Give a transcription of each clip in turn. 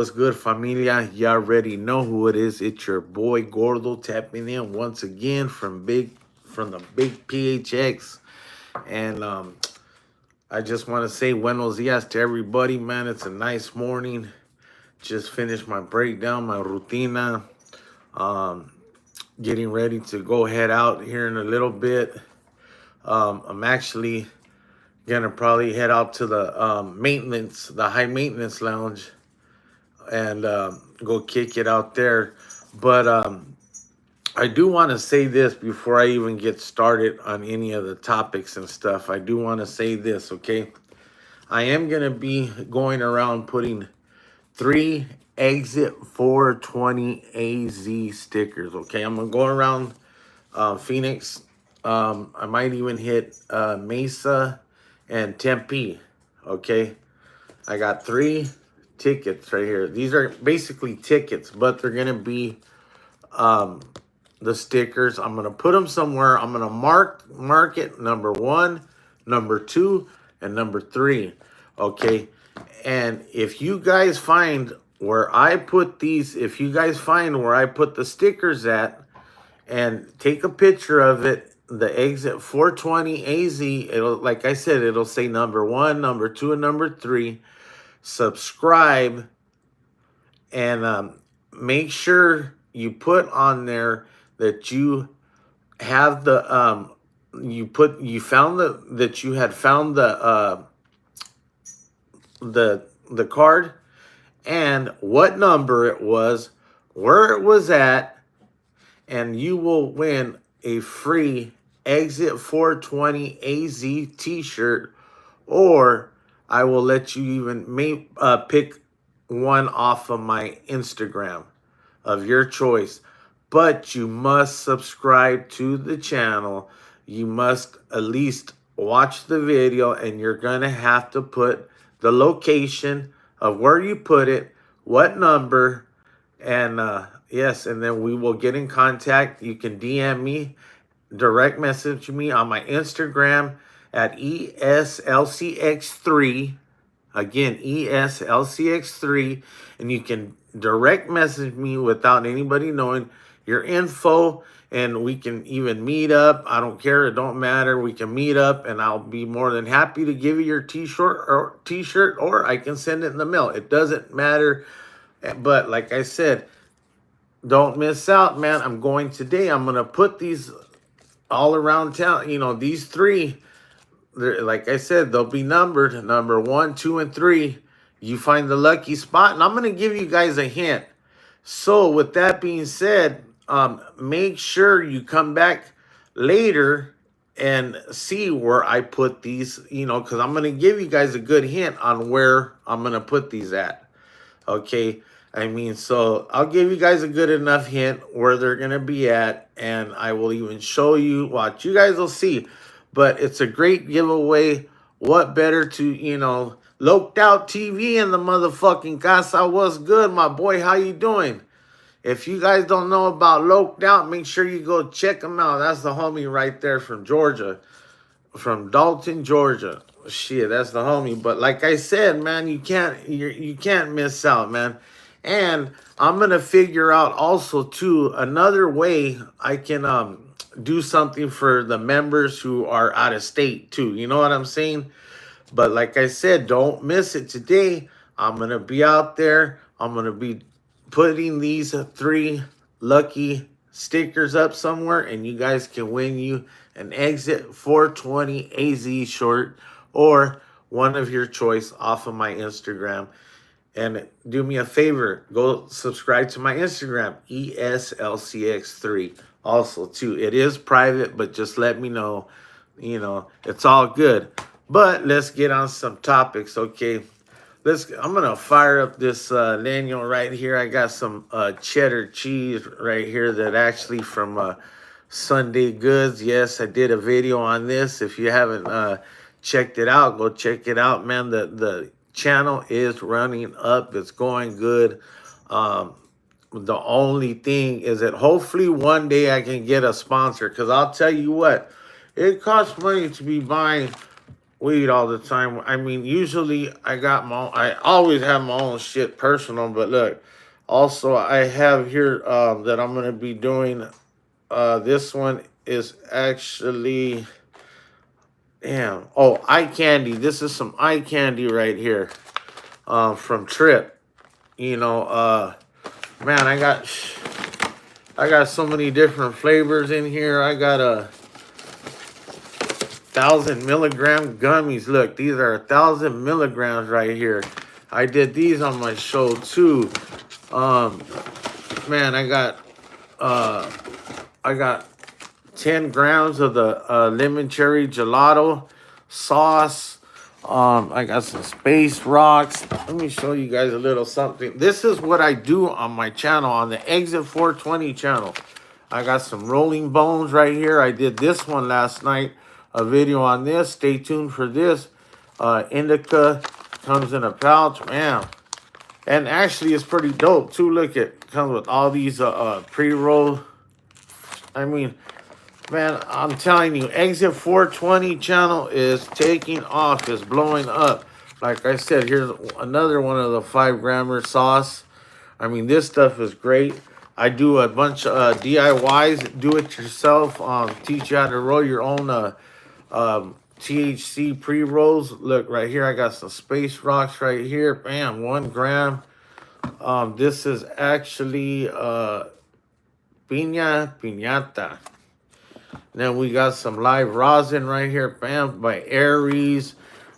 What's good, familia? You already know who it is. It's your boy Gordo tapping in once again from the big PHX. And I just want to say buenos dias to everybody, man. It's a nice morning. Just finished my breakdown, my rutina. Um, Getting ready to go head out here in a little bit. I'm actually gonna probably head out to the high maintenance lounge, and go kick it out there. But I do want to say this before I even get started on any of the topics and stuff. I do want to say this, okay? I am going to be going around putting 3 Exit 420 AZ stickers, okay? I'm going to go around Phoenix. I might even hit Mesa and Tempe, okay? I got 3 tickets right here. These are basically tickets, but they're gonna be the stickers. I'm gonna put them somewhere. I'm gonna mark it number 1, number 2, and number 3. Okay. And if you guys find where I put these, if you guys find where I put the stickers at, and take a picture of it, the Exit 420 AZ, it'll, like I said, it'll say number 1, number 2, and number 3. Subscribe, and make sure you put on there that you have the you found that you had found the card, and what number it was, where it was at, and you will win a free Exit 420 AZ t-shirt, or I will let you even pick one off of my Instagram of your choice. But you must subscribe to the channel. You must at least watch the video, and you're going to have to put the location of where you put it, what number, and yes, and then we will get in contact. You can DM me, direct message me on my Instagram at ESLCX3. Again, ESLCX3. And you can direct message me without anybody knowing your info. And we can even meet up. I don't care. It don't matter. We can meet up, and I'll be more than happy to give you your t-shirt, or I can send it in the mail. It doesn't matter. But like I said, don't miss out, man. I'm going today. I'm going to put these all around town. You know, these 3, like I said, they'll be numbered. Number 1, 2, and 3. You find the lucky spot, and I'm going to give you guys a hint. So with that being said, make sure you come back later and see where I put these, you know, because I'm going to give you guys a good hint on where I'm going to put these at. Okay. I mean, so I'll give you guys a good enough hint where they're going to be at, and I will even show you. Watch, you guys will see. But it's a great giveaway. What better to, you know, Loked Out TV in the motherfucking casa. What's good, my boy? How you doing? If you guys don't know about Loked Out, make sure you go check him out. That's the homie right there from Georgia, from Dalton, Georgia. Shit, that's the homie. But like I said, man, you can't miss out, man. And I'm gonna figure out also too another way I can do something for the members who are out of state too. You know what I'm saying? But like I said, don't miss it today. I'm going to be out there. I'm going to be putting these 3 lucky stickers up somewhere, and you guys can win you an Exit 420 AZ short or one of your choice off of my Instagram. And do me a favor, go subscribe to my Instagram, ESLCX3. Also, too, it is private, but just let me know. You know, it's all good. But let's get on some topics, okay? I'm gonna fire up this Daniel right here. I got some cheddar cheese right here that actually from Sunday Goods. Yes, I did a video on this. If you haven't checked it out, go check it out, man. The channel is running up. It's going good. The only thing is that hopefully one day I can get a sponsor, because I'll tell you what, it costs money to be buying weed all the time. I mean, usually I always have my own shit personal, but look, also I have here that I'm gonna be doing. This one is actually, damn. Oh, eye candy. This is some eye candy right here. From Trip. You know, man, I got so many different flavors in here. I got a 1,000 milligram gummies. Look, these are 1,000 milligrams right here. I did these on my show too. Um, man, uh I got 10 grams of the lemon cherry gelato sauce. I got some space rocks. Let me show you guys a little something. This is what I do on my channel, on the Exit 420 channel. I got some rolling bones right here. I did this one last night, a video on this. Stay tuned for this. Indica comes in a pouch, man. And actually, it's pretty dope too. Look, it comes with all these pre-roll. I mean, man, I'm telling you, Exit 420 channel is taking off. It's blowing up. Like I said, here's another one of the 5 grammer sauce. I mean, this stuff is great. I do a bunch of DIYs, do it yourself. Teach you how to roll your own THC pre-rolls. Look, right here, I got some space rocks right here. Bam, 1 gram. This is actually piñata. Then we got some live rosin right here, bam, by Aries.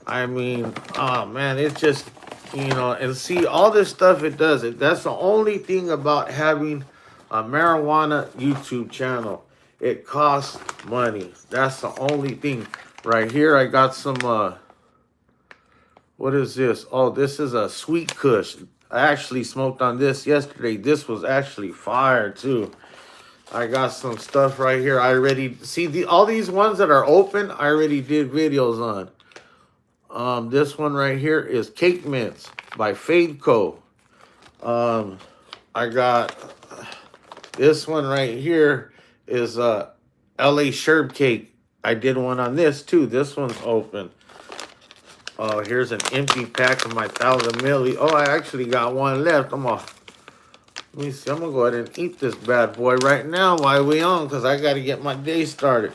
I mean, oh man, it's just, you know, and see all this stuff it does. That's the only thing about having a marijuana YouTube channel. It costs money. That's the only thing. Right here, I got some, what is this? Oh, this is a Sweet Kush. I actually smoked on this yesterday. This was actually fire too. I got some stuff right here. I already see all these ones that are open. I already did videos on. This one right here is Cake Mints by Fadeco. I got this one right here is LA Sherb Cake. I did one on this too. This one's open. Here's an empty pack of my 1,000 milli. Oh, I actually got one left. Let me see. I'm gonna go ahead and eat this bad boy right now while we on, because I gotta get my day started.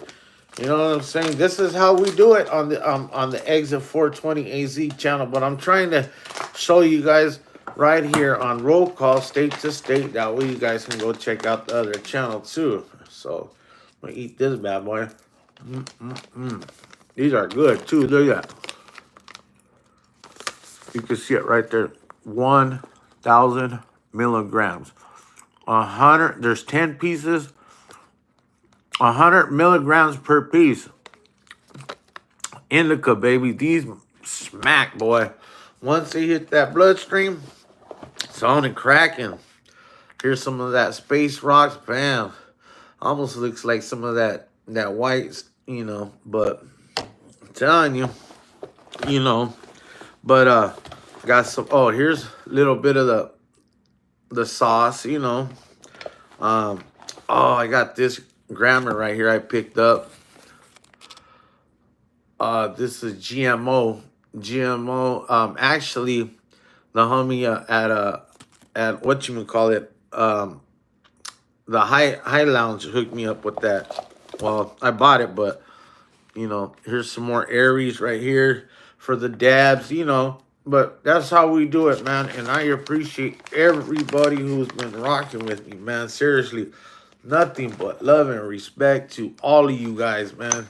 You know what I'm saying? This is how we do it on the Exit 420 AZ channel. But I'm trying to show you guys right here on Roll Call, state to state. That way you guys can go check out the other channel too. So I'm gonna eat this bad boy. These are good too. Look at that. You can see it right there. 1,000 milligrams. 100. There's 10 pieces. 100 milligrams per piece. Indica, baby. These smack, boy. Once they hit that bloodstream, it's on and cracking. Here's some of that space rocks. Bam. Almost looks like some of that white, you know. But I'm telling you, you know. But got some. Oh, here's a little bit of the sauce, you know. Oh, I got this grammar right here I picked up. This is GMO. Actually, the homie at what you call it, the high lounge hooked me up with that. Well, I bought it, but you know, here's some more Aries right here for the dabs, you know. But that's how we do it, man. And I appreciate everybody who's been rocking with me, man. Seriously, nothing but love and respect to all of you guys, man.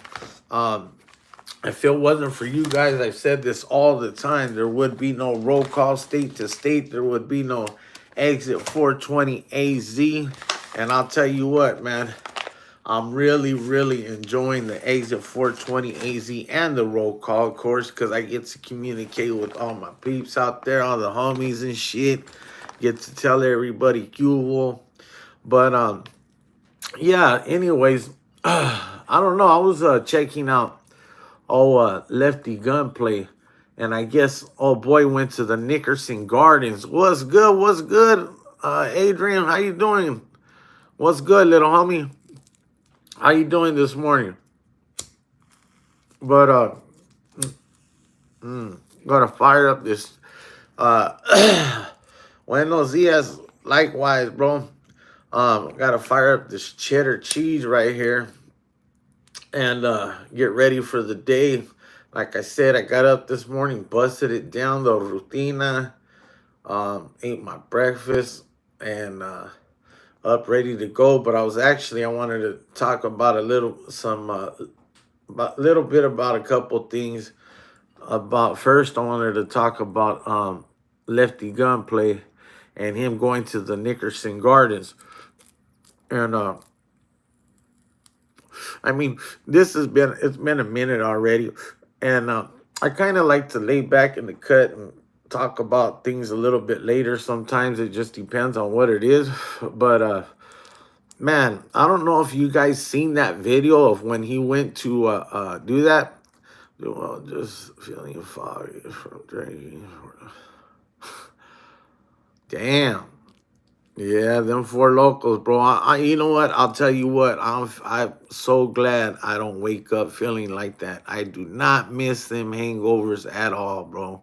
If it wasn't for you guys, I've said this all the time, there would be no Roll Call state to state. There would be no Exit 420 AZ. And I'll tell you what, man. I'm really, really enjoying the Exit 420 AZ and the Roll Call, of course, because I get to communicate with all my peeps out there, all the homies and shit. Get to tell everybody cool. But, yeah, anyways, I don't know. I was checking out Lefty Gunplay, and I guess boy went to the Nickerson Gardens. What's good? What's good? Adrian, how you doing? What's good, little homie? How you doing this morning? But Gotta fire up this. Buenos dias. Likewise, bro. Gotta fire up this cheddar cheese right here and get ready for the day. Like I said, I got up this morning, busted it down the rutina, ate my breakfast, and up ready to go. But I wanted to talk about about little bit about a couple things. About first, I wanted to talk about Lefty Gunplay and him going to the Nickerson Gardens. And I mean, it's been a minute already, and I kind of like to lay back in the cut and talk about things a little bit later. Sometimes it just depends on what it is, but man, I don't know if you guys seen that video of when he went to do that. Well, just feeling foggy from drinking. Damn. Yeah, them four locals, bro. You know what? I'll tell you what. I'm so glad I don't wake up feeling like that. I do not miss them hangovers at all, bro.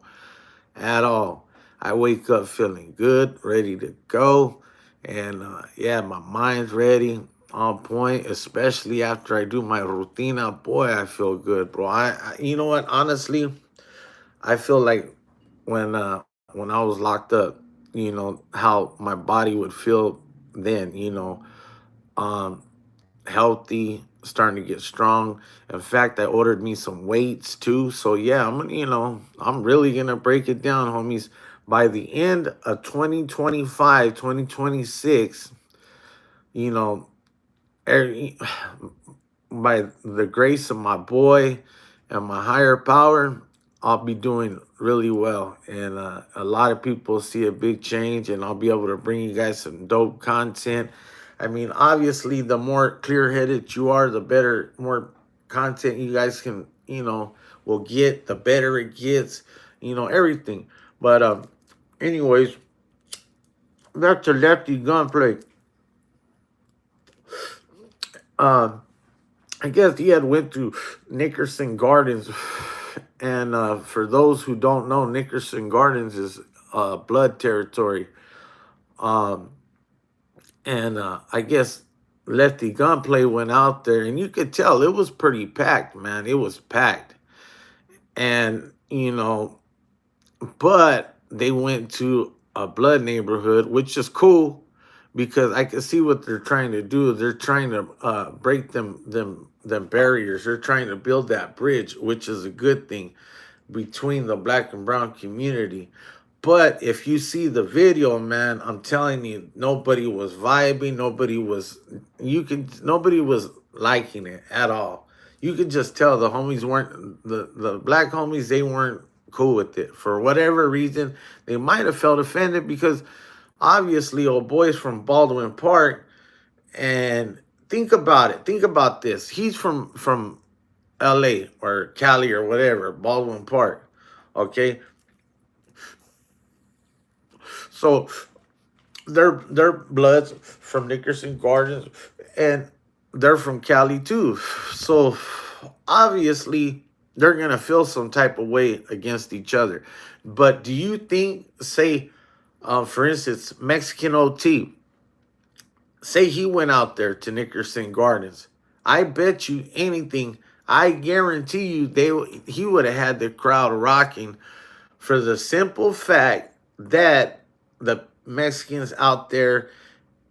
At all. I wake up feeling good, ready to go, and yeah, my mind's ready, on point. Especially after I do my rutina, boy, I feel good, bro. You know what? Honestly, I feel like when I was locked up, how my body would feel then, um healthy, starting to get strong. In fact, I ordered me some weights too. So yeah, I'm really gonna break it down, homies. By the end of 2025, 2026, you know, every, by the grace of my boy and my higher power, I'll be doing really well. And a lot of people see a big change, and I'll be able to bring you guys some dope content. I mean, obviously, the more clear headed you are, the better, more content you guys can, will get, the better it gets, everything. But, anyways, back to Lefty Gunplay. Um, I guess he had went to Nickerson Gardens, and for those who don't know, Nickerson Gardens is blood territory. Um, and I guess Lefty Gunplay went out there, and you could tell it was pretty packed, man. It was packed, and but they went to a blood neighborhood, which is cool because I can see what they're trying to do. They're trying to break them barriers. They're trying to build that bridge, which is a good thing between the black and brown community. But if you see the video, man, I'm telling you, nobody was vibing. Nobody was liking it at all. You could just tell the black homies, they weren't cool with it. For whatever reason, they might have felt offended because obviously old boy's from Baldwin Park. And think about it. Think about this. He's from LA or Cali or whatever, Baldwin Park. Okay. So they're bloods from Nickerson Gardens, and they're from Cali too. So obviously they're gonna feel some type of way against each other. But do you think, say, for instance, Mexican OT, say he went out there to Nickerson Gardens, I bet you anything, I guarantee you, he would have had the crowd rocking for the simple fact that the Mexicans out there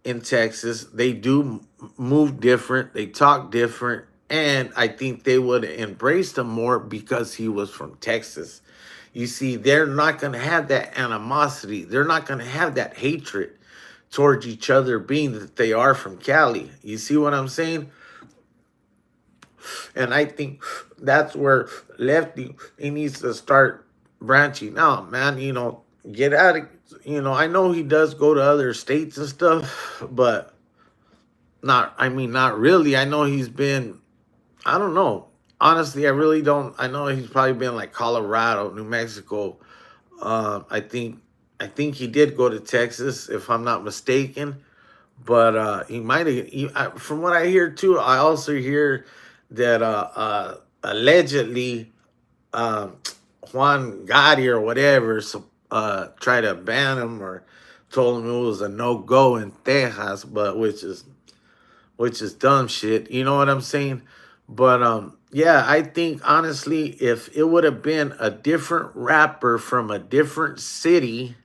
in Texas, they do move different, they talk different, and I think they would have embraced him more because he was from Texas. You see, they're not going to have that animosity. They're not going to have that hatred towards each other, being that they are from Cali. You see what I'm saying? And I think that's where Lefty, he needs to start branching out, man. Get out of, I know he does go to other states and stuff, but not really. I know he's been, I don't know. Honestly, I really don't. I know he's probably been like Colorado, New Mexico. I think he did go to Texas, if I'm not mistaken. But he might have. From what I hear too, I also hear that allegedly, um, Juan Gotti or whatever tried to ban him or told him it was a no go in Texas, but which is dumb shit. You know what I'm saying? But yeah, I think honestly, if it would have been a different rapper from a different city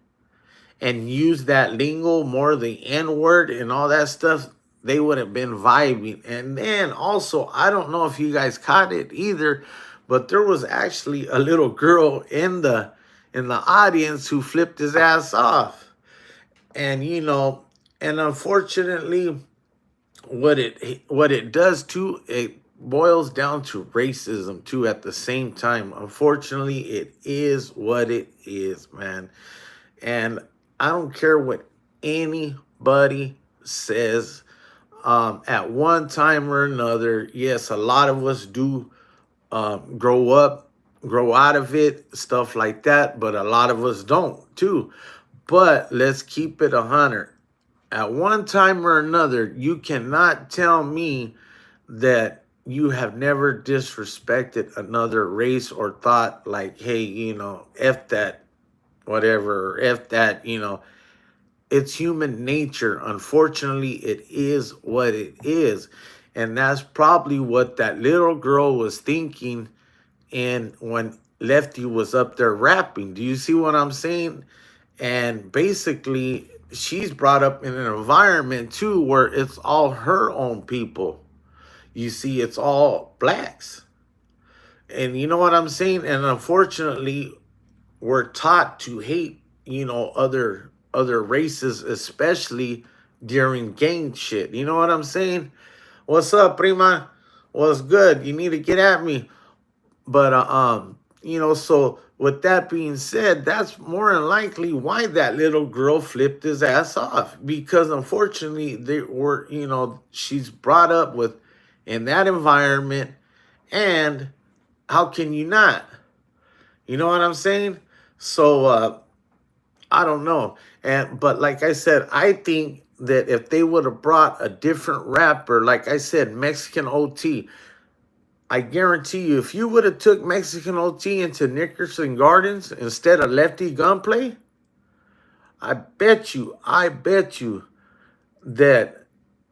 and used that lingo more, the N word and all that stuff, they would have been vibing. And then also, I don't know if you guys caught it either, but there was actually a little girl in the audience who flipped his ass off. And you know, and unfortunately, what it does too, it boils down to racism too at the same time. Unfortunately, it is what it is, man. And I don't care what anybody says. At one time or another, yes, a lot of us do grow up, grow out of it, stuff like that, but a lot of us don't too. But let's keep it 100. At one time or another, you cannot tell me that you have never disrespected another race or thought like, hey, you know, F that, whatever, or F that, you know. It's human nature. Unfortunately, it is what it is. And that's probably what that little girl was thinking. And when Lefty was up there rapping, do you see what I'm saying? And basically, she's brought up in an environment too where it's all her own people. You see, it's all blacks. And you know what I'm saying? And unfortunately, we're taught to hate, you know, other races, especially during gang shit. You know what I'm saying? What's up, prima? What's good? You need to get at me. But you know, so with that being said, that's more than likely why that little girl flipped his ass off. Because unfortunately, they were, you know, she's brought up with in that environment, and how can you not? You know what I'm saying? So I don't know. And but like I said, I think that if they would have brought a different rapper, like I said, Mexican OT, I guarantee you, if you would have took Mexican OT into Nickerson Gardens instead of Lefty Gunplay, I bet you that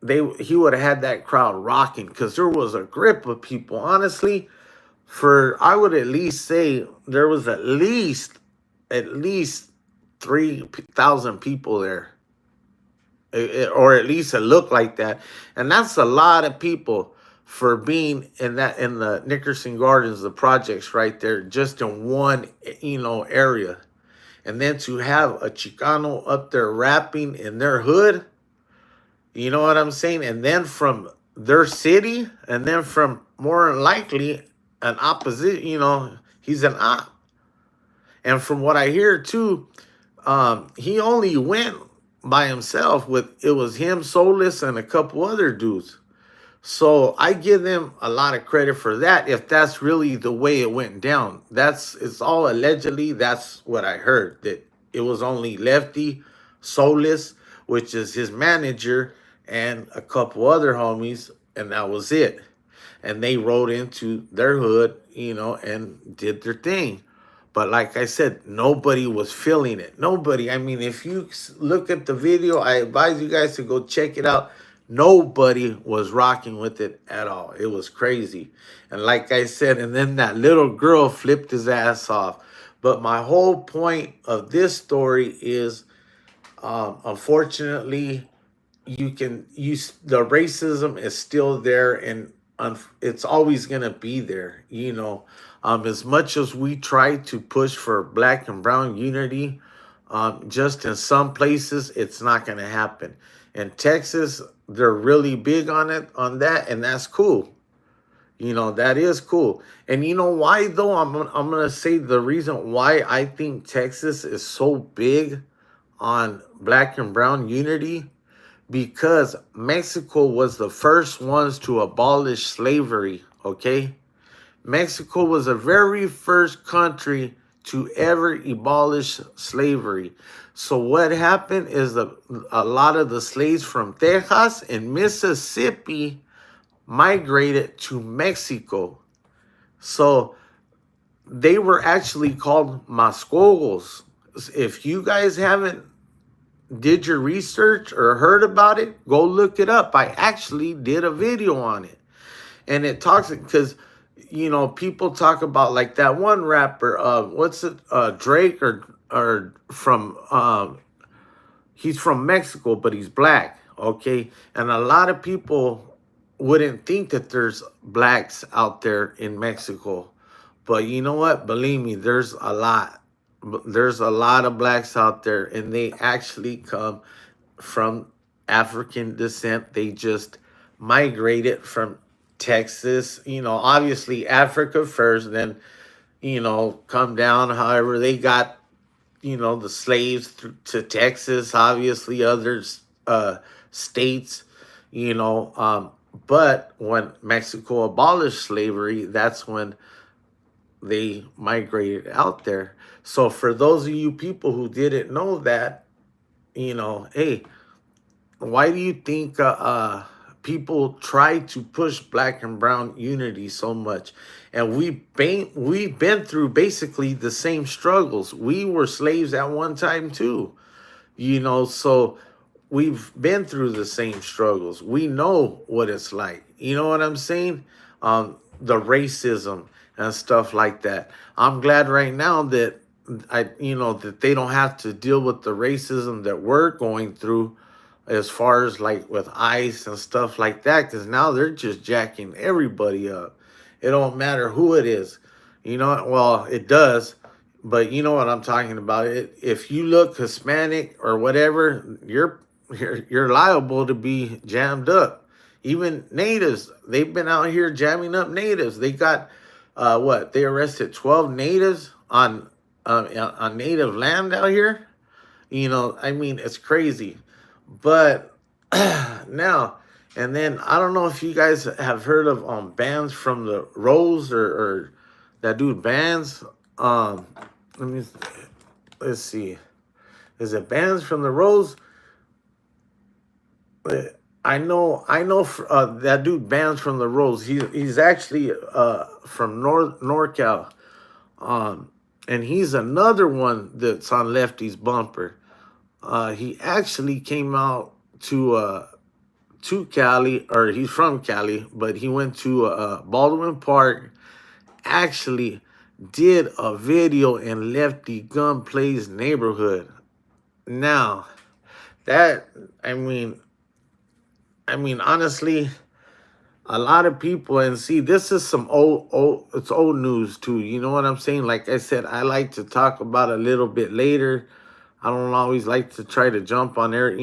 he would have had that crowd rocking because there was a grip of people. Honestly, for I would at least say there was at least 3,000 people there. Or at least it looked like that. And that's a lot of people for being in the Nickerson Gardens, the projects right there, just in one, you know, area. And then to have a Chicano up there rapping in their hood, you know what I'm saying? And then from their city, and then from more than likely an opposite, you know, he's an op. And from what I hear too, he only went by himself with it was him, Soulless, and a couple other dudes. So I give them a lot of credit for that. If that's really the way it went down, it's all allegedly. That's what I heard, that it was only Lefty, Soulless, which is his manager, and a couple other homies, and that was it. And they rode into their hood, you know, and did their thing. But like I said, nobody was feeling it. Nobody. I mean, if you look at the video, I advise you guys to go check it out. Nobody was rocking with it at all. It was crazy. And like I said, and then that little girl flipped his ass off. But my whole point of this story is, unfortunately, the racism is still there, and it's always gonna be there. You know, as much as we try to push for black and brown unity, just in some places it's not gonna happen. In Texas, they're really big on it, on that, and that's cool. You know, that is cool. And you know why though? I'm gonna say the reason why I think Texas is so big on black and brown unity, because Mexico was the first ones to abolish slavery, okay? Mexico was the very first country to ever abolish slavery. So what happened is a lot of the slaves from Texas and Mississippi migrated to Mexico. So they were actually called Mascogos. If you guys haven't did your research or heard about it, go look it up. I actually did a video on it. And it talks because people talk about like that one rapper, what's it, Drake or from he's from Mexico, but he's black. Okay. And a lot of people wouldn't think that there's blacks out there in Mexico. But you know what? Believe me, there's a lot. There's a lot of blacks out there, and they actually come from African descent. They just migrated from Texas, obviously Africa first, then, come down. However, they got, the slaves to Texas, obviously others states, you know. But when Mexico abolished slavery, that's when they migrated out there. So for those of you people who didn't know that, hey, why do you think people try to push black and brown unity so much? And we've been through basically the same struggles. We were slaves at one time too, so we've been through the same struggles. We know what it's like. You know what I'm saying? The racism and stuff like that. I'm glad right now that that they don't have to deal with the racism that we're going through as far as like with ICE and stuff like that, because now they're just jacking everybody up. It don't matter who it is. Well, it does, but you know what I'm talking about. If you look Hispanic or whatever, you're liable to be jammed up. Even natives, they've been out here jamming up natives. They got what? They arrested 12 natives on native land out here. I mean, it's crazy. But now and then, I don't know if you guys have heard of bands from the Rose or that dude bands. Let me let's see. Is it bands from the Rose? I know that dude bands from the Rose. He's actually from NorCal. And he's another one that's on Lefty's bumper. He actually came out to Cali, or he's from Cali, but he went to Baldwin Park. Actually, did a video in Lefty Gunplay's neighborhood. Now that I mean, honestly, a lot of people, and see, this is some it's old news too. You know what I'm saying? Like I said, I like to talk about a little bit later. I don't always like to try to jump on there,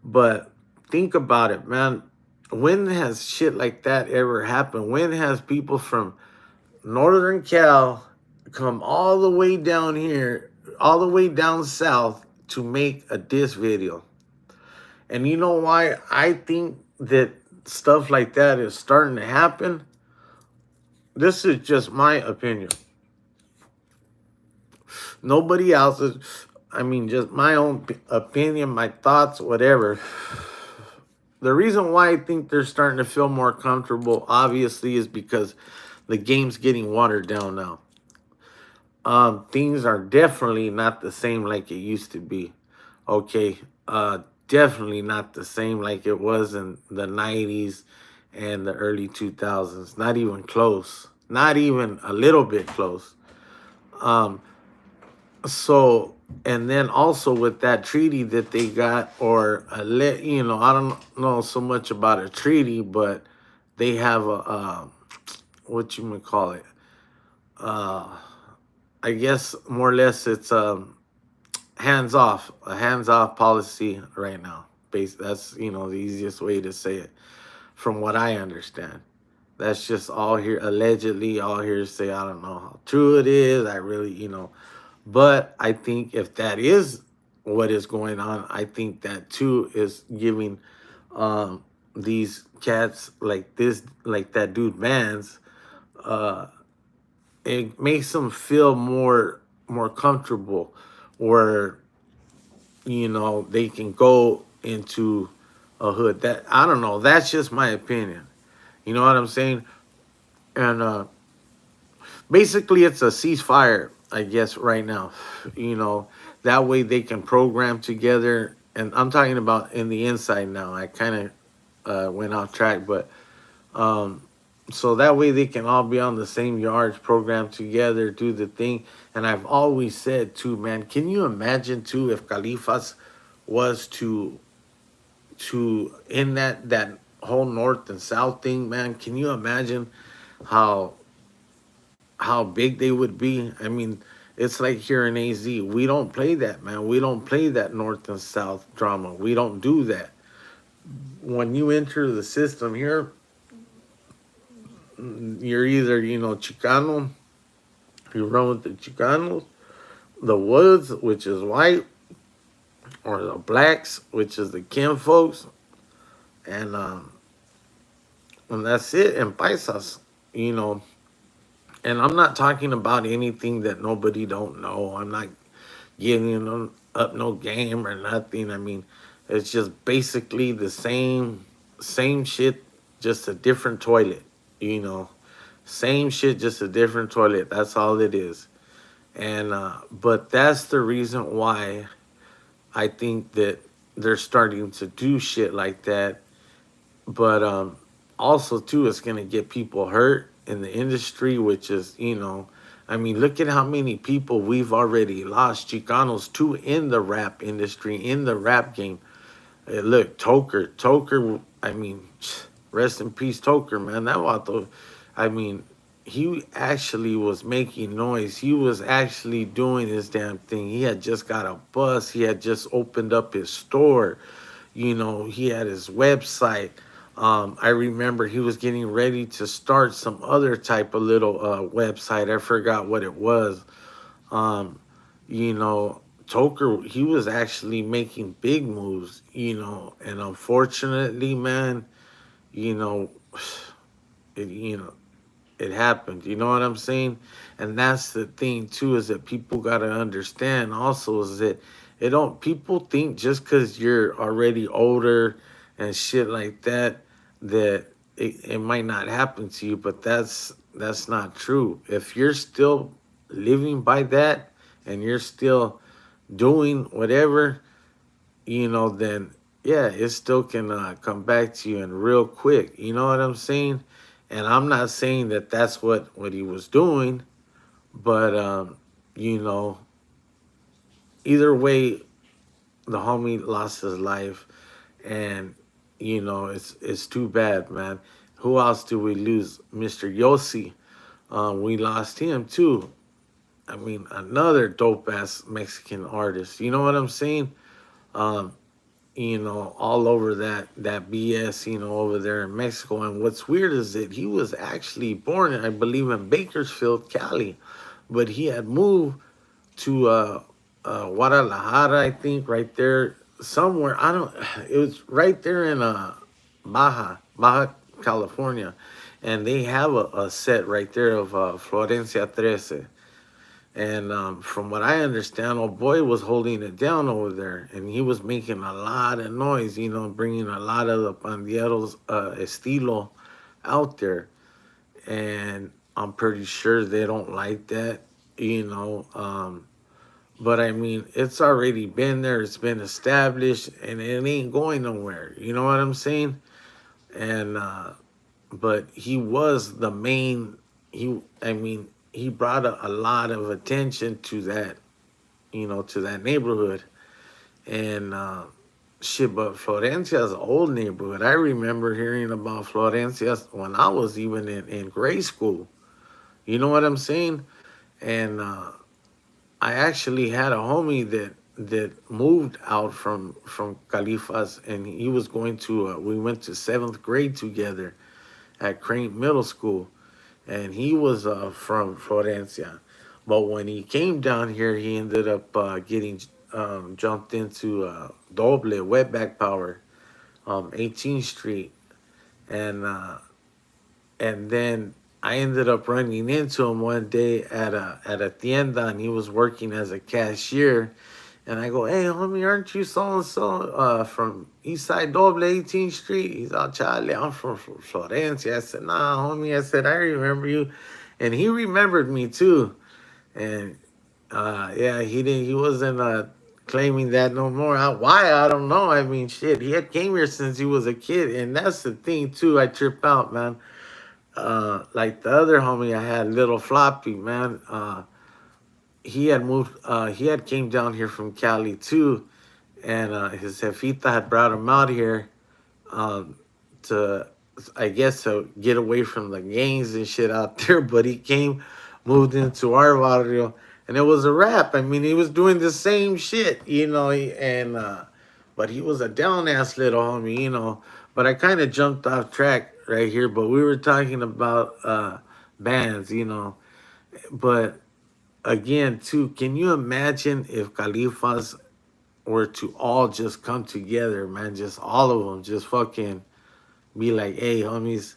but think about it, man. When has shit like that ever happened? When has people from Northern Cal come all the way down here, all the way down south to make a diss video? And you know why I think that stuff like that is starting to happen? This is just my opinion. Nobody else's. I mean, just my own opinion, my thoughts, whatever. The reason why I think they're starting to feel more comfortable, obviously, is because the game's getting watered down now. Things are definitely not the same like it used to be. Okay, definitely not the same like it was in the 90s and the early 2000s. Not even close. Not even a little bit close. Um, so, and then also with that treaty that they got, or I don't know so much about a treaty, but they have what you would call it. Uh, I guess more or less it's a hands off policy right now. That's the easiest way to say it, from what I understand. That's just all here, allegedly, all here to say. I don't know how true it is. I really, but I think if that is what is going on, I think that too is giving these cats like this, like that dude Vance, uh, it makes them feel more comfortable, where they can go into a hood. That, I don't know. That's just my opinion. You know what I'm saying? And Basically, it's a ceasefire, I guess, right now. You know, that way they can program together. And I'm talking about in the inside now. I kind of went off track, but um, so that way they can all be on the same yards, program together, do the thing. And I've always said too, man, can you imagine too if Califas was to in that whole north and south thing, man? Can you imagine how how big they would be? I mean, it's like here in AZ, we don't play that, man. We don't play that north and south drama. We don't do that. When you enter the system here, you're either, you know, Chicano, you run with the Chicanos, the Woods, which is white, or the Blacks, which is the Kim folks, and that's it. And Paisas, you know. And I'm not talking about anything that nobody don't know. I'm not giving them up no game or nothing. I mean, it's just basically the same shit, just a different toilet. You know, same shit, just a different toilet. That's all it is. And but that's the reason why I think that they're starting to do shit like that. But also too, it's gonna get people hurt in the industry, which is, you know, I mean, look at how many people we've already lost Chicanos too in the rap industry, in the rap game. Look, Toker. I mean, rest in peace, Toker, man. That vato, I mean, he actually was making noise. He was actually doing his damn thing. He had just got a bus. He had just opened up his store. You know, he had his website. I remember he was getting ready to start some other type of little website. I forgot what it was. Um, you know, Toker, he was actually making big moves, you know, and unfortunately, man, you know, you know, it happened. You know what I'm saying? And that's the thing too, is that people gotta understand also is that it don't people think just because you're already older and shit like that that it might not happen to you, but that's not true. If you're still living by that and you're still doing whatever, you know, then yeah, it still can come back to you and real quick. You know what I'm saying? And I'm not saying that that's what he was doing, but you know, either way, the homie lost his life, and you know, it's too bad, man. Who else do we lose? Mr. Yossi. We lost him too. I mean, another dope ass Mexican artist. You know what I'm saying? Um, you know, all over that BS, you know, over there in Mexico. And what's weird is that he was actually born, I believe, in Bakersfield, Cali, but he had moved to Guadalajara, I think, right there somewhere. I don't. It was right there in Baja California, and they have a set right there of Florencia Trece. And from what I understand, old boy was holding it down over there, and he was making a lot of noise, you know, bringing a lot of the pandilleros estilo out there. And I'm pretty sure they don't like that, you know. But I mean, it's already been there, it's been established, and it ain't going nowhere. You know what I'm saying? And but he was the main. I mean, he brought a lot of attention to that, you know, to that neighborhood. And shit, but Florencia's an old neighborhood. I remember hearing about Florencia when I was even in grade school. You know what I'm saying? And I actually had a homie that moved out from Califas, and he was going to. We went to seventh grade together at Crane Middle School, and he was from Florencia. But when he came down here, he ended up getting jumped into Doble Wetback Power, 18th Street, and then I ended up running into him one day at a tienda, and he was working as a cashier. And I go, hey, homie, aren't you so and so from East Side Doble 18th Street? He's all, Charlie, I'm from Florencia. I said, nah, homie. I said, I remember you. and he remembered me too. And yeah, he wasn't claiming that no more. Why, I don't know. I mean, shit, he had came here since he was a kid, and that's the thing too. I trip out, man. Like the other homie I had, Little Floppy, man. He had moved. He had came down here from Cali too, and his jefita had brought him out here um, to, I guess, to get away from the gangs and shit out there. But he came, moved into our barrio, and it was a wrap. I mean, he was doing the same shit, and but he was a down ass little homie. But I kind of jumped off track right here. But we were talking about bands. But again, too, can you imagine if Califas were to all just come together, man? Just all of them, just fucking be like, hey, homies,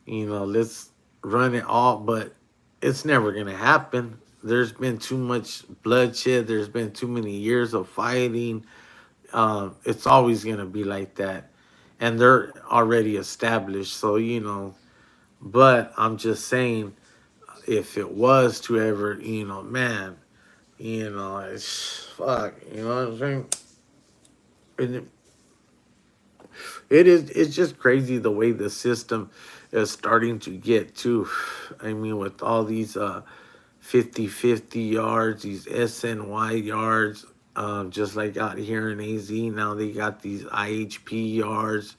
let's run it all. But it's never going to happen. There's been too much bloodshed. There's been too many years of fighting. It's always going to be like that. And they're already established. So, but I'm just saying, if it was to ever, man, it's fuck, you know what I'm saying? And it's just crazy the way the system is starting to get too. I mean, with all these 50-50 yards, these SNY yards, just like out here in AZ, now they got these IHP yards,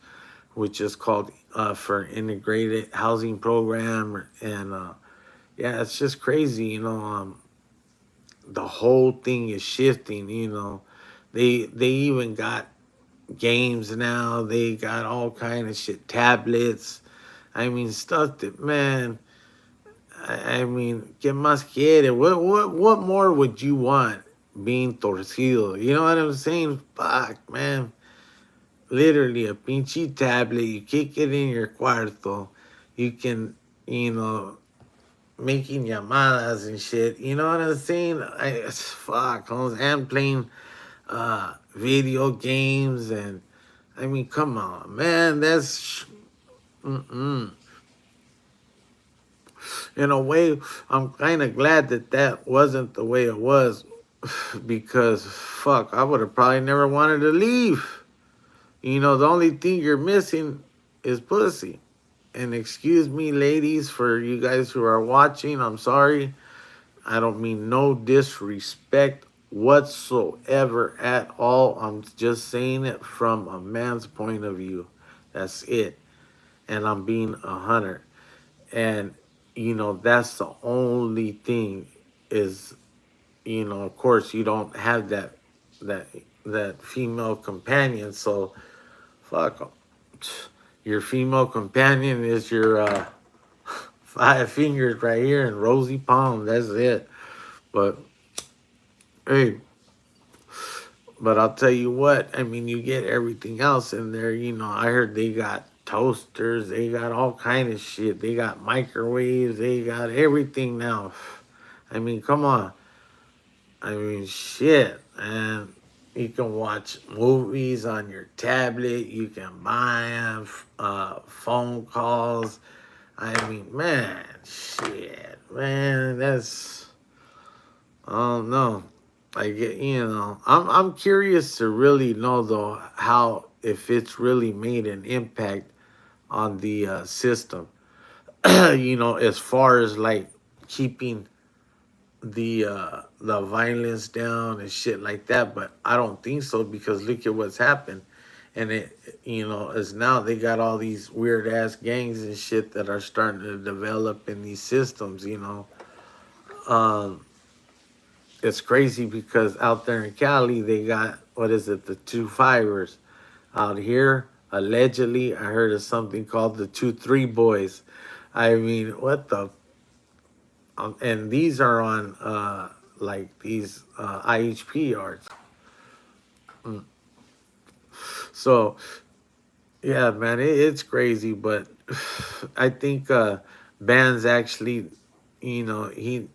which is called for integrated housing program. And yeah, it's just crazy, the whole thing is shifting. They even got games now. They got all kind of shit, tablets. I mean, stuff that, man. I mean, que más quiere? What more would you want being torcido? You know what I'm saying? Fuck, man. Literally a pinche tablet. You kick it in your cuarto. You can, you know, making llamadas and shit. You know what I'm saying? Fuck, I'm playing video games, and I mean, come on, man. That's mm-mm. In a way, I'm kind of glad that that wasn't the way it was, because fuck, I would have probably never wanted to leave. The only thing you're missing is pussy. And excuse me, ladies, for you guys who are watching. I'm sorry. I don't mean no disrespect whatsoever at all. I'm just saying it from a man's point of view. That's it. And I'm being 100. And that's the only thing is, of course you don't have that that female companion. So fuck 'em. Your female companion is your five fingers right here and rosy palm. That's it. But hey, but I'll tell you what, I mean, you get everything else in there. I heard they got toasters, they got all kind of shit. They got microwaves, they got everything now. I mean, come on. I mean, shit, man. You can watch movies on your tablet. You can buy them, phone calls. I mean, man, shit, man. I don't know. I get, I'm curious to really know though how, if it's really made an impact on the system. As far as like keeping the violence down and shit like that. But I don't think so, because look at what's happened. And it, is now they got all these weird ass gangs and shit that are starting to develop in these systems. Um, it's crazy because out there in Cali, they got, what is it, the two fivers. Out here, allegedly, I heard of something called the 2-3 boys. I mean, what the? And these are on like these IHP yards. Mm. So yeah, man, it's crazy, but I think bands actually, you know, he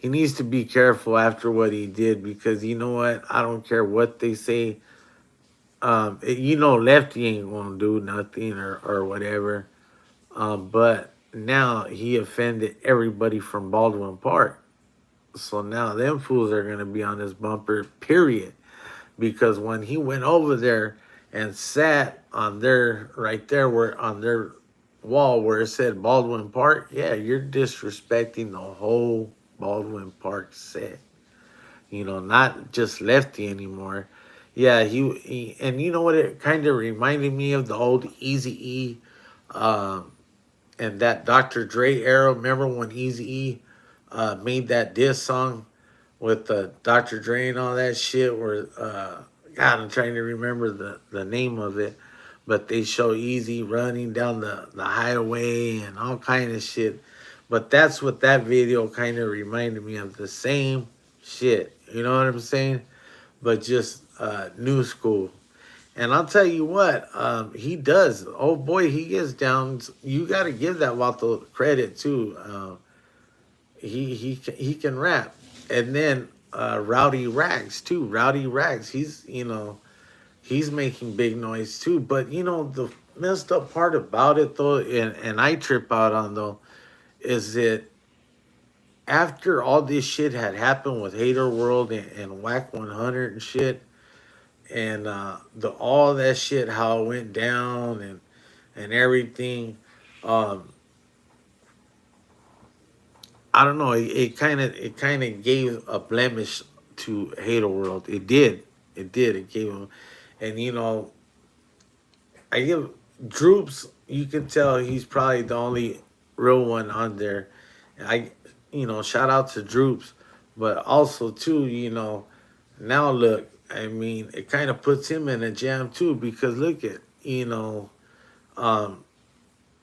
needs to be careful after what he did, because you know what? I don't care what they say. Lefty ain't gonna do nothing or whatever. But now he offended everybody from Baldwin Park. So now them fools are gonna be on his bumper, period. Because when he went over there and sat on their right there where on their wall where it said Baldwin Park, yeah, you're disrespecting the whole Baldwin Park set. Not just Lefty anymore. Yeah, he and you know what it kind of reminded me of the old Easy E, and that Dr. Dre era. Remember when Easy E made that diss song with Dr. Dre and all that shit? Where God, I'm trying to remember the name of it, but they show Easy running down the highway and all kind of shit. But that's what that video kind of reminded me of, the same shit. You know what I'm saying? But just new school. And I'll tell you what, he does. Oh boy, he gets down. You got to give that Vato credit too. He can rap. And then Rowdy Rags too. Rowdy Rags, he's making big noise too. But the messed up part about it though, and I trip out on though, is that after all this shit had happened with Hater World and Whack 100 and shit, and the all that shit how it went down and everything, um, I don't know. It kind of gave a blemish to Hater World. It did. It did. It gave him, and I give Droops. You can tell he's probably the only real one on there. I, shout out to Droops, but also too, now look. I mean, it kind of puts him in a jam too because look at um,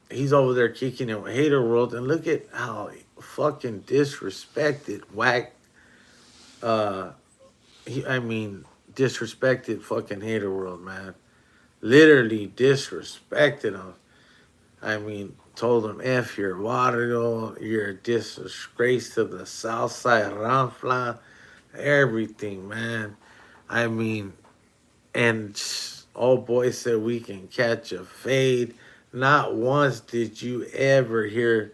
he's over there kicking it with Hater World, and look at how fucking disrespected Whack. Uh, I mean, disrespected fucking Hater World, man. Literally disrespected him. I mean, told him, F your water, you're a disgrace to the South Side Ranfla, everything, man. I mean, and old boy said we can catch a fade. Not once did you ever hear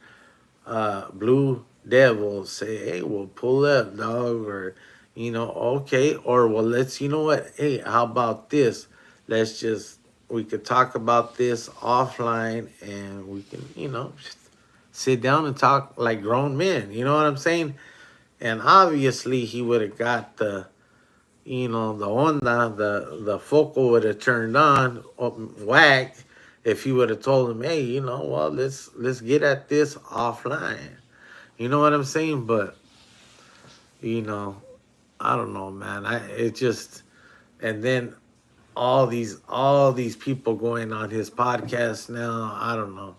Blue Devil say, hey, we'll pull up, dog, or, okay, or, well, you know what, hey, how about this? Let's just, we could talk about this offline and we can, just sit down and talk like grown men. You know what I'm saying? And obviously, he would have got the onda, the focal would have turned on, Whack, if he would have told him, hey, well, let's get at this offline. You know what I'm saying? But you know, I don't know, man. It just, and then all these people going on his podcast now. I don't know,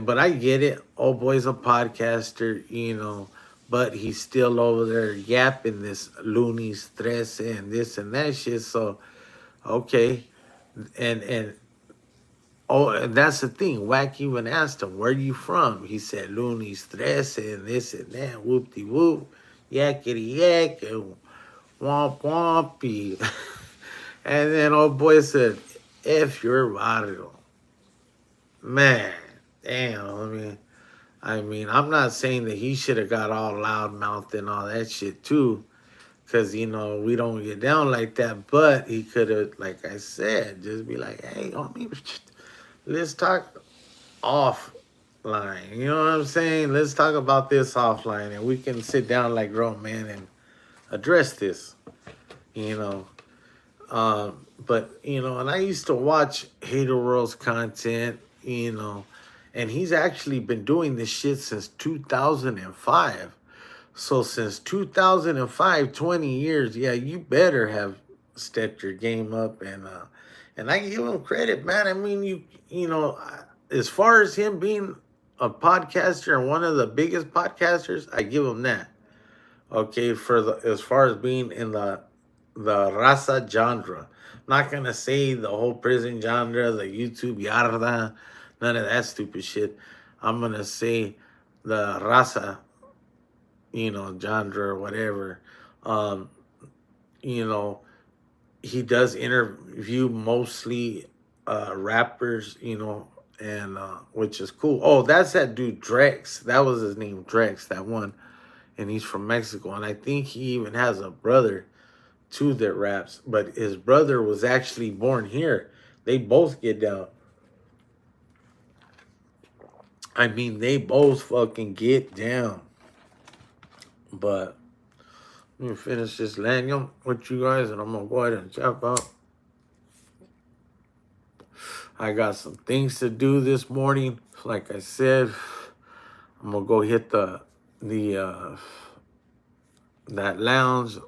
but I get it. Old boy's a podcaster, but he's still over there yapping this loony stress and this and that shit. So okay, and oh, and that's the thing. Wack even asked him, "Where you from?" He said, "Looney stress and this and that, whoop de whoop, yakety yak, and womp wompy." And then old boy said, "F your barrio, man." Damn, I mean, I'm not saying that he should have got all loud mouthed and all that shit too, because we don't get down like that. But he could have, like I said, just be like, "Hey, homie, let's talk offline." You know what I'm saying? Let's talk about this offline, and we can sit down like grown men and address this. You know, but and I used to watch Hater World's content. And he's actually been doing this shit since 2005. So since 2005, 20 years, yeah, you better have stepped your game up, and I give him credit, man. I mean, as far as him being a podcaster and one of the biggest podcasters, I give him that. Okay, for the as far as being in the raza genre. I'm not gonna say the whole prison genre, the YouTube yarda, none of that stupid shit. I'm gonna say the raza, genre or whatever. Um, you know, he does interview mostly rappers, and which is cool. Oh, that's that dude Drex. That was his name, Drex. That one, and he's from Mexico, and I think he even has a brother too that raps. But his brother was actually born here. They both get down. I mean, they both fucking get down. But let me finish this lanyard with you guys, and I'm gonna go ahead and jump out. I got some things to do this morning. Like I said, I'm gonna go hit the that lounge,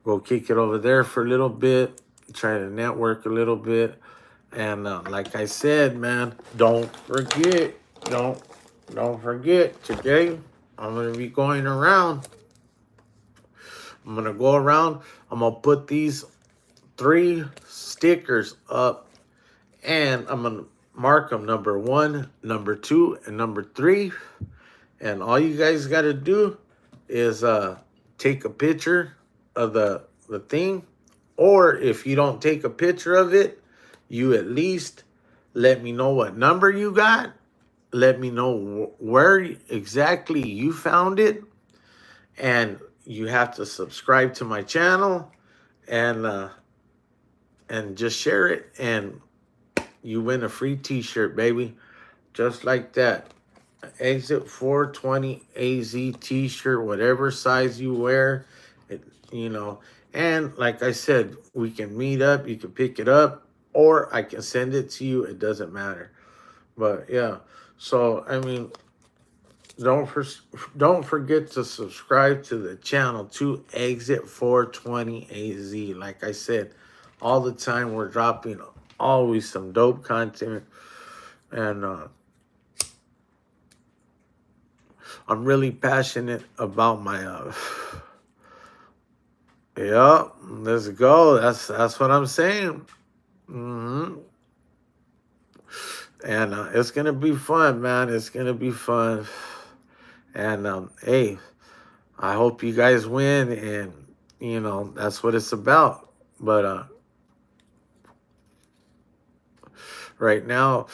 go kick it over there for a little bit, try to network a little bit, and like I said, man, don't don't forget today. I'm gonna be going around. I'm gonna go around. I'm gonna put these 3 stickers up, and I'm gonna mark them number 1, number 2, and number 3. And all you guys got to do is take a picture of the thing, or if you don't take a picture of it, you at least let me know what number you got. Let me know where exactly you found it, and you have to subscribe to my channel and just share it, and you win a free T-shirt, baby, just like that. Exit 420 AZ T-shirt, whatever size you wear, it, you know. And like I said, we can meet up. You can pick it up, or I can send it to you. It doesn't matter. But yeah, so I mean, don't forget to subscribe to the channel to Exit 420 AZ. Like I said, all the time we're dropping always some dope content, and I'm really passionate about my yeah, let's go. That's what I'm saying. hmm And it's gonna be fun, man. It's gonna be fun. And hey, I hope you guys win, and that's what it's about. But right now,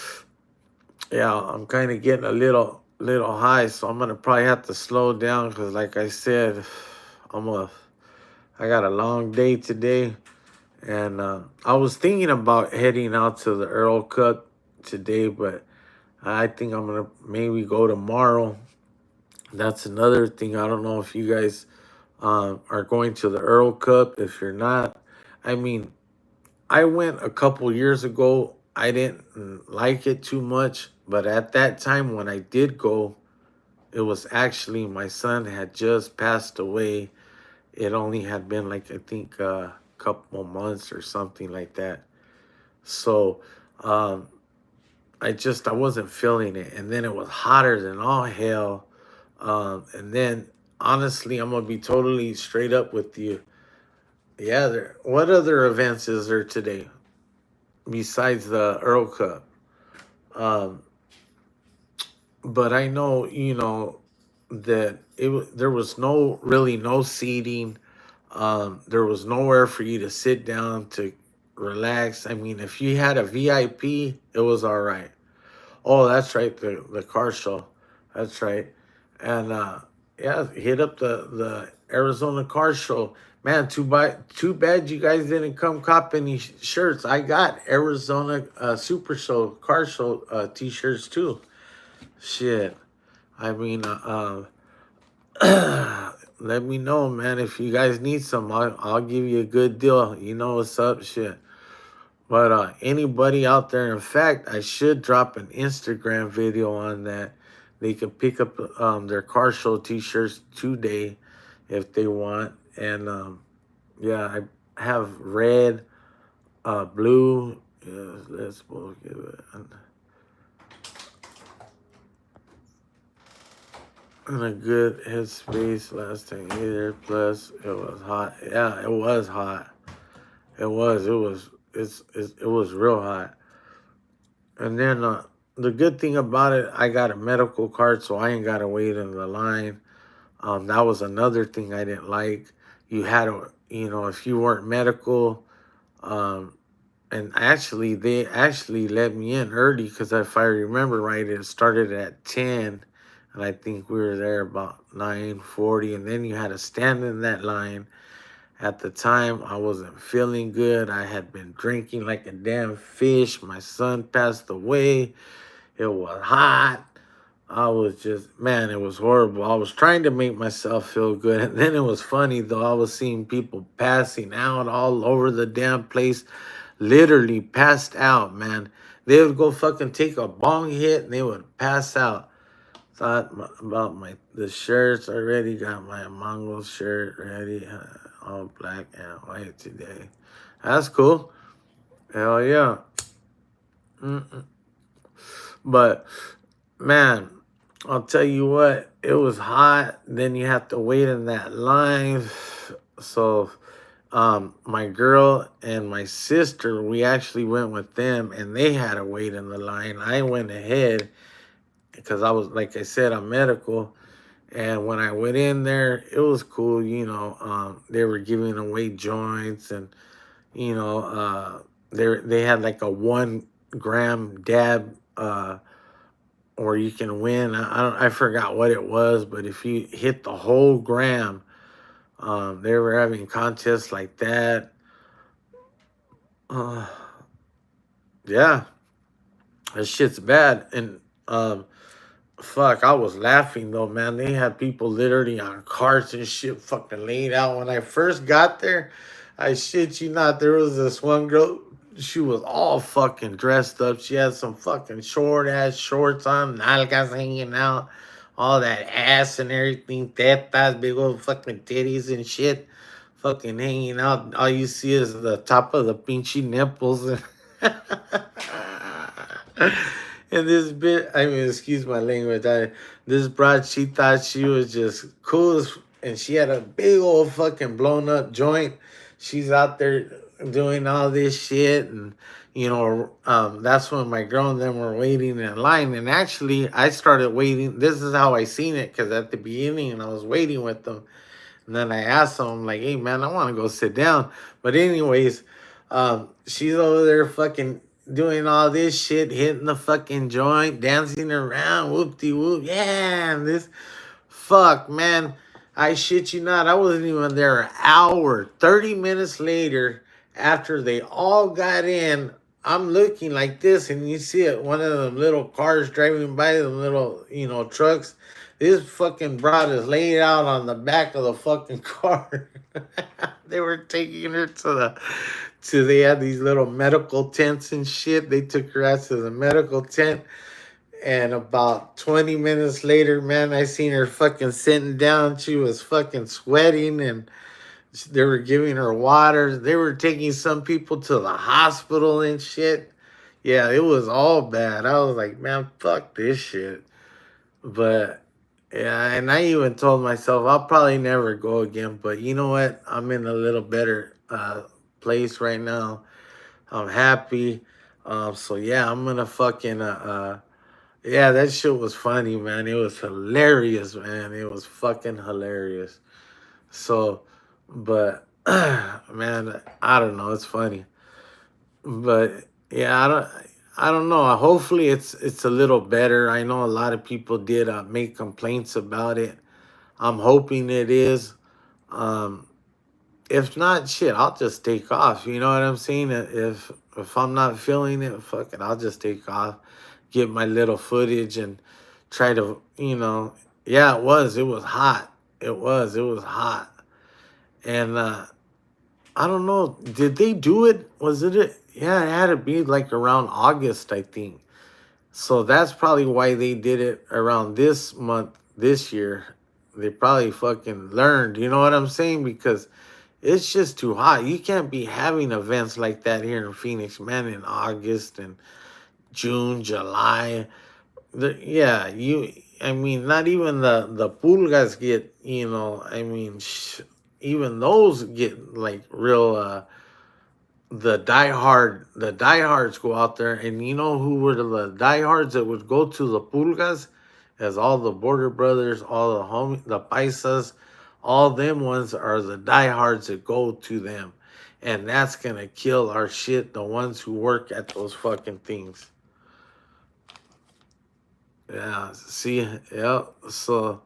yeah, I'm kind of getting a little high, so I'm gonna probably have to slow down because, like I said, I'm a I got a long day today. And I was thinking about heading out to the Earl Cup today, but I think I'm gonna maybe go tomorrow. That's another thing. I don't know if you guys are going to the Earl Cup. If you're not, I mean, I went a couple years ago. I didn't like it too much, but at that time when I did go, it was actually my son had just passed away. It only had been like I think a couple months or something like that. So um, I wasn't feeling it, and then it was hotter than all hell. And then honestly, I'm gonna be totally straight up with you. Yeah, what other events is there today besides the Earl Cup? Um, but I know that there was no seating. There was nowhere for you to sit down to relax. I mean, if you had a VIP, it was all right. Oh, that's right, the car show. That's right. And yeah, hit up the Arizona car show. Man, too bad you guys didn't come cop any shirts. I got Arizona Super Show car show t-shirts too. Shit. I mean, let me know, man. If you guys need some, I'll give you a good deal. You know what's up, shit. But anybody out there, in fact, I should drop an Instagram video on that. They can pick up their car show t-shirts today if they want. And yeah, I have red, blue. Yeah, let's both give it. In a good headspace last time either. Plus, it was hot. Yeah, it was hot. It was. It was. It was real hot. And then the good thing about it, I got a medical card, so I ain't got to wait in the line. That was another thing I didn't like. You had to, if you weren't medical, um, and actually they actually let me in early because if I remember right, it started at 10, and I think we were there about 9:40, and then you had to stand in that line. At the time, I wasn't feeling good. I had been drinking like a damn fish. My son passed away. It was hot. I was just, man, it was horrible. I was trying to make myself feel good. And then it was funny, though. I was seeing people passing out all over the damn place, literally passed out, man. They would go fucking take a bong hit and they would pass out. Thought about the shirts already. Got my Mongol shirt ready, all black and white today. That's cool. Hell yeah. Mm-mm. But man, I'll tell you what, it was hot. Then you have to wait in that line. So, my girl and my sister, we actually went with them, and they had to wait in the line. I went ahead because I was, like I said, I'm medical. And when I went in there, it was cool. They were giving away joints, and you know, they had like a 1 gram dab. Or you can win. I forgot what it was, but if you hit the whole gram, they were having contests like that. Uh, yeah, that shit's bad. And fuck, I was laughing though, man. They had people literally on carts and shit, fucking laid out. When I first got there, I shit you not, there was this one girl. She was all fucking dressed up. She had some fucking short ass shorts on, nalgas hanging out, all that ass and everything, tetas, big old fucking titties and shit, fucking hanging out. All you see is the top of the pinchy nipples. And this bit, I mean, excuse my language. This broad, she thought she was just cool and she had a big old fucking blown up joint. She's out there doing all this shit, and that's when my girl and them were waiting in line. And actually, I started waiting. This is how I seen it, because at the beginning, I was waiting with them, and then I asked them, I'm like, "Hey, man, I want to go sit down." But anyways, she's over there fucking doing all this shit, hitting the fucking joint, dancing around, whoop de whoop, yeah. And this, fuck, man, I shit you not, I wasn't even there an hour. 30 minutes later, after they all got in, I'm looking like this, and you see it, one of them little cars driving by, them little, trucks. This fucking broad is laid out on the back of the fucking car. They were taking her they had these little medical tents and shit. They took her out to the medical tent. And about 20 minutes later, man, I seen her fucking sitting down. She was fucking sweating, and they were giving her water. They were taking some people to the hospital and shit. Yeah, it was all bad. I was like, man, fuck this shit. But yeah, and I even told myself I'll probably never go again. But you know what? I'm in a little better place right now. I'm happy. So yeah, I'm gonna fucking yeah, that shit was funny, man. It was hilarious, man. It was fucking hilarious. So, but man, I don't know. It's funny, but yeah, I don't know. Hopefully, it's a little better. I know a lot of people did make complaints about it. I'm hoping it is. Um, if not, shit, I'll just take off. You know what I'm saying? If I'm not feeling it, fuck it, I'll just take off, get my little footage, and try to, yeah, it was hot. It was hot. And I don't know, did they do it? Yeah, it had to be like around August, I think. So that's probably why they did it around this month, this year. They probably fucking learned, you know what I'm saying? Because it's just too hot. You can't be having events like that here in Phoenix, man, in August and June, July. Yeah, I mean, not even the pulgas get, I mean, even those get like real, the diehards go out there, and you know who were the diehards that would go to the pulgas, as all the border brothers, all the paisas, all them ones are the diehards that go to them. And that's going to kill our shit, the ones who work at those fucking things. Yeah, see, yeah, so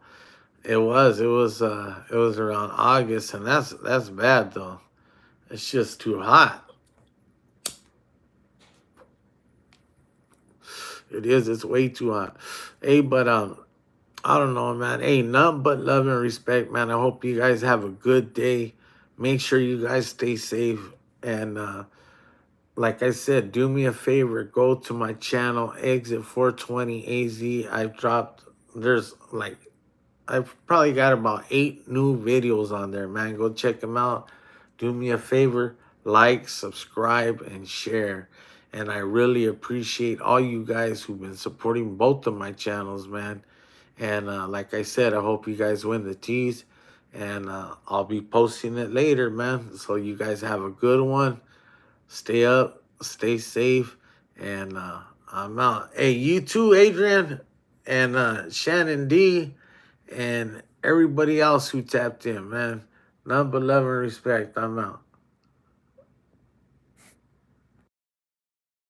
it was around August, and that's bad though. It's just too hot. It is, it's way too hot. Hey, but I don't know, man. Hey, nothing but love and respect, man. I hope you guys have a good day. Make sure you guys stay safe. And like I said, do me a favor. Go to my channel, Exit 420 AZ. I've probably got about 8 new videos on there, man. Go check them out. Do me a favor. Like, subscribe, and share. And I really appreciate all you guys who've been supporting both of my channels, man. And like I said, I hope you guys win the teas. And I'll be posting it later, man. So you guys have a good one. Stay up, stay safe, and I'm out. Hey, you too, Adrian, and Shannon D, and everybody else who tapped in, man. None but love and respect. I'm out.